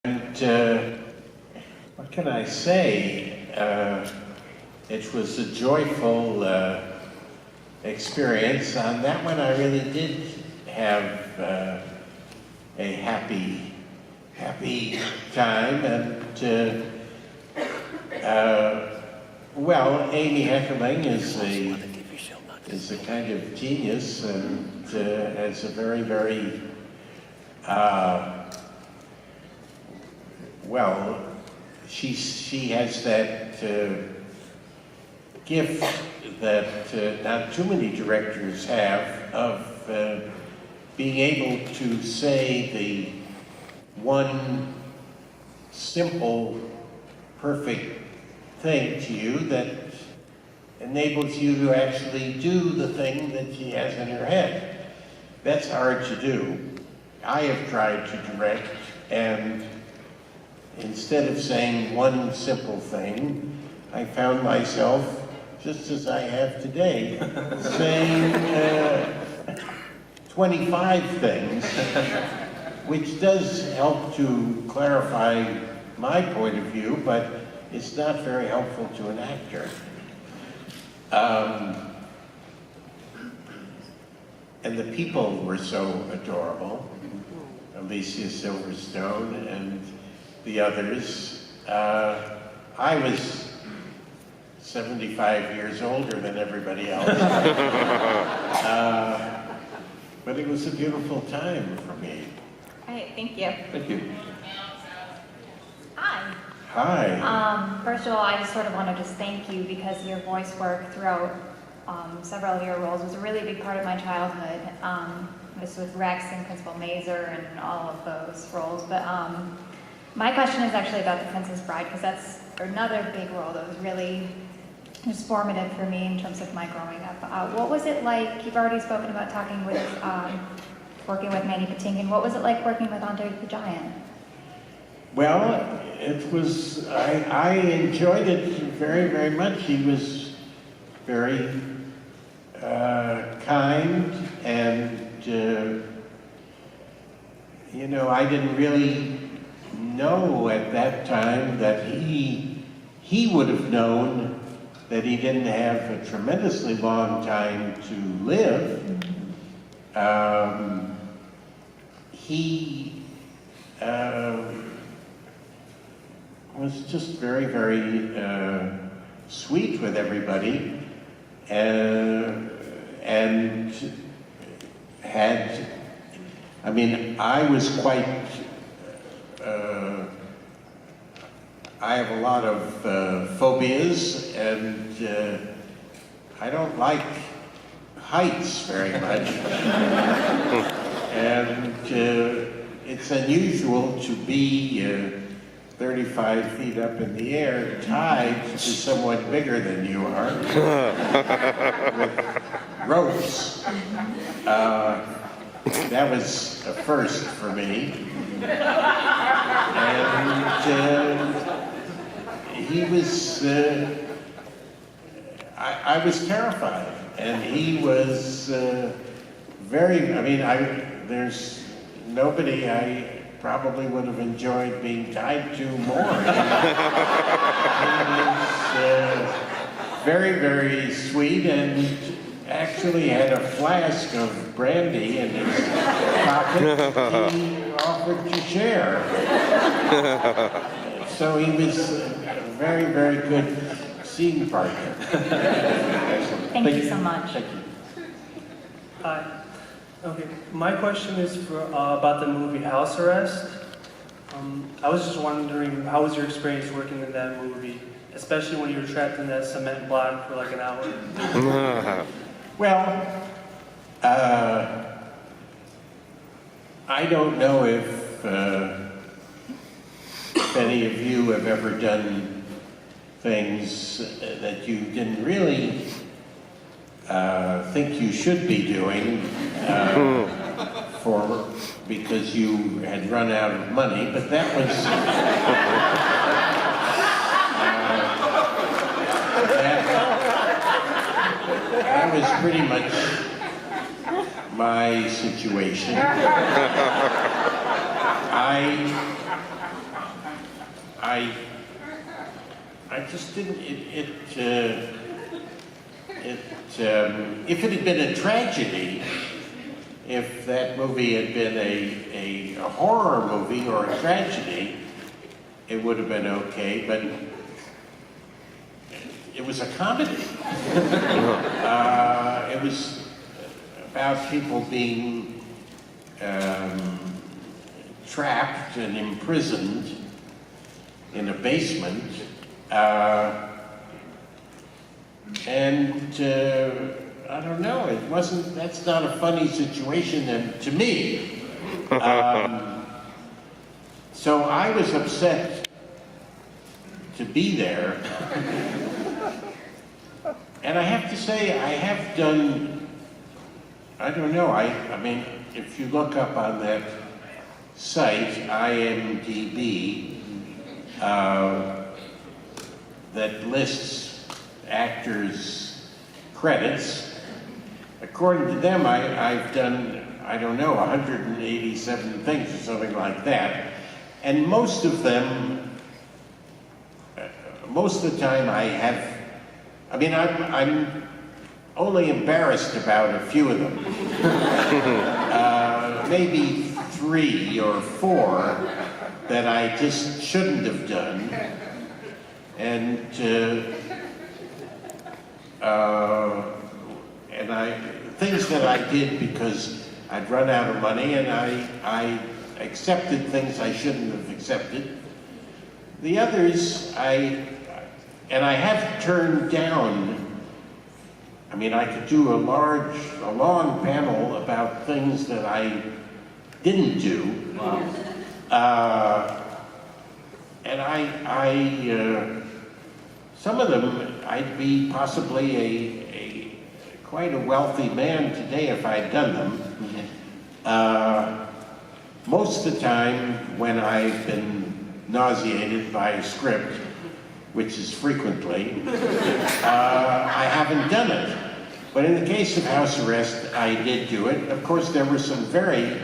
And what can I say? It was a joyful experience. On that one, I really did have a happy time. And well, Amy Heckerling is a kind of genius and has a very well, she has that gift that not too many directors have of being able to say the one simple, perfect thing to you that enables you to actually do the thing that she has in her head. That's hard to do. I have tried to direct, and instead of saying one simple thing, I found myself, just as I have today, saying 25 things, which does help to clarify my point of view, but it's not very helpful to an actor. And the people were so adorable, Alicia Silverstone and the others. I was 75 years older than everybody else. But it was a beautiful time for me. All right, thank you. Thank you. Hi. Hi. First of all, I just sort of want to just thank you because your voice work throughout several of your roles was a really big part of my childhood. This with Rex and Principal Mazer and all of those roles. But my question is actually about The Princess Bride, because that's another big role that was really just formative for me in terms of my growing up. What was it like? You've already spoken about working with Mandy Patinkin. What was it like working with Andre the Giant? Well, it was, I enjoyed it very much. He was very kind, and you know, I didn't really know at that time that he would have known that he didn't have a tremendously long time to live. He was just very sweet with everybody, and had, I mean, I was quite, I have a lot of phobias, and I don't like heights very much. And it's unusual to be 35 feet up in the air, tied to someone bigger than you are, with ropes. That was a first for me. And he was, I was terrified, and he was very, I mean, there's nobody I probably would have enjoyed being tied to more. He was very sweet, and actually had a flask of brandy in his pocket. He offered to share. So he was a very good scene partner. Thank you so much. Thank you. Hi. Okay, my question is about the movie House Arrest. I was just wondering, how was your experience working in that movie, especially when you were trapped in that cement block for like an hour? Well, I don't know if any of you have ever done things that you didn't really think you should be doing because you had run out of money, but that was pretty much my situation. I just didn't, if it had been a tragedy, if that movie had been a horror movie or a tragedy, it would have been okay, but it was a comedy. It was about people being trapped and imprisoned in a basement. I don't know, that's not a funny situation to me. So I was upset to be there. And I have to say, I have done, I don't know, I mean, if you look up on that site, IMDb, that lists actors' credits, according to them, I've done, I don't know, 187 things or something like that. And most of them, most of the time I'm only embarrassed about a few of them. Maybe 3 or 4 that I just shouldn't have done. And things that I did because I'd run out of money, and I accepted things I shouldn't have accepted. The others, I have turned down. I mean, I could do a long panel about things that I didn't do. Wow. And some of them, I'd be possibly quite a wealthy man today if I'd done them. Most of the time, when I've been nauseated by a script, which is frequently, I haven't done it. But in the case of House Arrest, I did do it. Of course, there were some very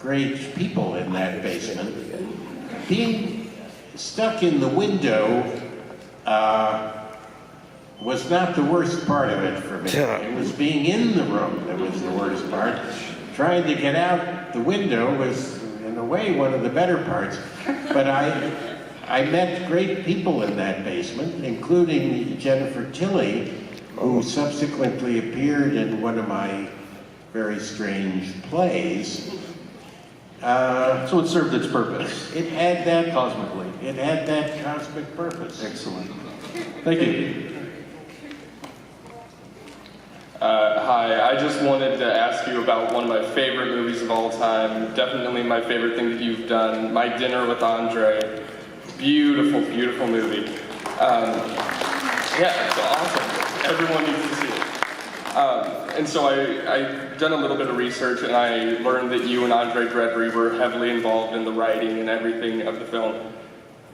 great people in that basement. Being stuck in the window was not the worst part of it for me. It was being in the room that was the worst part. Trying to get out the window was, in a way, one of the better parts. But I met great people in that basement, including Jennifer Tilly, who subsequently appeared in one of my very strange plays. So it served its purpose. It had that cosmically. It had that cosmic purpose. Excellent. Thank you. Hi, I just wanted to ask you about one of my favorite movies of all time. Definitely my favorite thing that you've done, My Dinner with Andre. Beautiful, beautiful movie. Yeah, it's awesome. Everyone needs to see it. And so I've done a little bit of research, and I learned that you and Andre Gregory were heavily involved in the writing and everything of the film.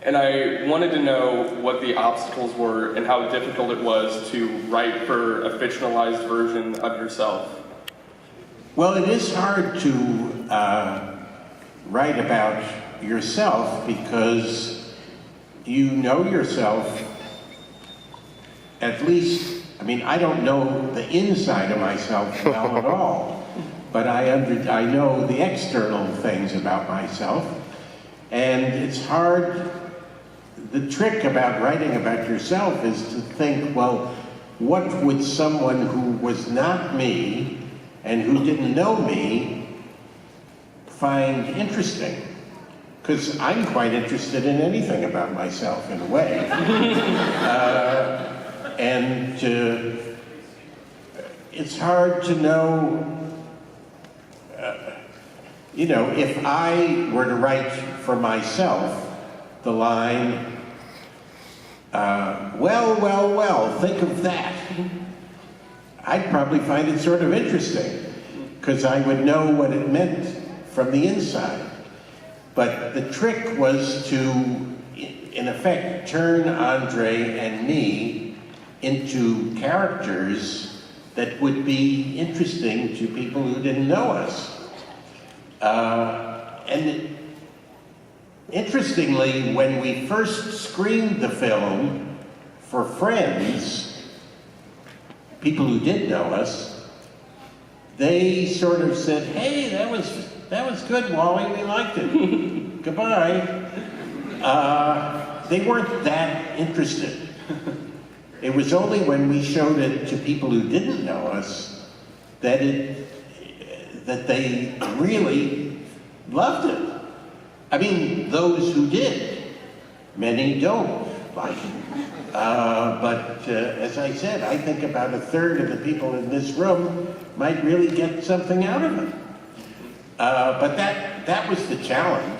And I wanted to know what the obstacles were and how difficult it was to write for a fictionalized version of yourself. Well, it is hard to write about yourself because you know yourself, at least, I mean, I don't know the inside of myself well at all, but I know the external things about myself, and it's hard. The trick about writing about yourself is to think, well, what would someone who was not me and who didn't know me find interesting? Because I'm quite interested in anything about myself, in a way. It's hard to know, if I were to write for myself the line, well, think of that. I'd probably find it sort of interesting, because I would know what it meant from the inside. But the trick was to, in effect, turn Andre and me into characters that would be interesting to people who didn't know us. And Interestingly, when we first screened the film for friends, people who did know us, they sort of said, "Hey, that was good, Wally. We liked it. Goodbye." They weren't that interested. It was only when we showed it to people who didn't know us that they really loved it. I mean, those who did. Many don't like it. But as I said, I think about a third of the people in this room might really get something out of it. But that was the challenge.